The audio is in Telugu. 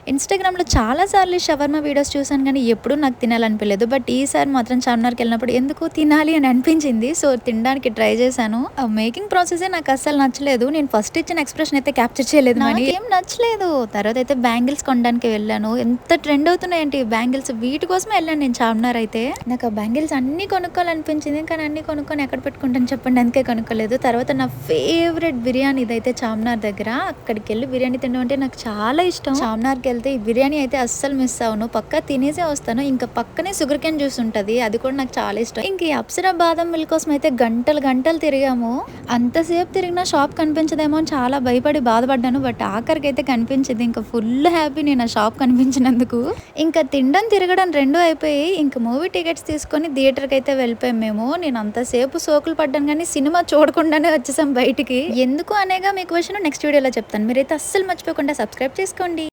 ఇన్‌స్టాగ్రామ్‌లో చాలా సార్లు షవర్మా వీడియోస్ చూసాను గానీ, ఎప్పుడూ నాకు తినాలనిపియలేదు. బట్ ఈసారి మాత్రం చార్మినార్‌కెళ్ళినప్పుడు ఎందుకో తినాలి అని అనిపించింది. సో, తినడానికి ట్రై చేశాను. ఆ మేకింగ్ ప్రాసెసే నాకు అస్సలు నచ్చలేదు. నేను ఫస్ట్ ఇచ్చిన ఎక్స్‌ప్రెషన్ అయితే క్యాప్చర్ చేయలేదు గానీ, నాకేం నచ్చలేదు. తర్వాతయితే బ్యాంగిల్స్ కొనడానికి వెళ్ళాను. ఎంత ట్రెండ్ అవుతున్నాయేంటి ఈ బ్యాంగిల్స్. వీటి కోసమే వెళ్ళాను నేను చార్మినార్ అయితే. నాకు ఆ బ్యాంగిల్స్ అన్నీ కొనుక్కోవాలనిపించింది. కానీ అన్నీ కొనుక్కొని ఎక్కడ పెట్టుకుంటాను చెప్పండి. అందుకే కొనుక్కోలేదు. తర్వాత నా ఫేవరెట్ బిర్యానీ ఇదైతే చార్మినార్ దగ్గర. అక్కడికెళ్ళి బిర్యానీ తినడం అంటే నాకు చాలా ఇష్టం. చార్మినార్‌కెళ్తే ఈ బిర్యానీ అయితే అస్సలు మిస్ అవ్వను. పక్కా తినేసే వస్తాను. ఇంకా పక్కనే షుగర్ కేన్ జ్యూస్ ఉంటది. అది కూడా నాకు చాలా ఇష్టం. ఇంక ఈ అప్సరా బాదం మిల్క్ కోసం అయితే గంటలు గంటలు తిరిగాము. అంతసేపు తిరిగినా షాప్ కనిపించదేమో అని చాలా భయపడి బాధపడ్డాను. బట్ ఆఖరికైతే కనిపించింది. ఇంకా ఫుల్ హ్యాపీ నేను ఆ షాప్ కనిపించినందుకు. ఇంకా తినడం, తిరగడం 2 అయిపోయి ఇంక మూవీ టికెట్స్ తీసుకొని థియేటర్‌కైతే వెళ్ళిపోయాం మేము. నేను అంతసేపు సోకులు పడ్డాను గానీ సినిమా చూడకుండానే వచ్చేసాం బయటికి. ఎందుకు అనేగా మీ క్వెషన్ నెక్స్ట్ వీడియోలో చెప్తాను. మీరైతే అస్సలు మర్చిపోకుండా సబ్స్క్రైబ్ చేసుకోండి.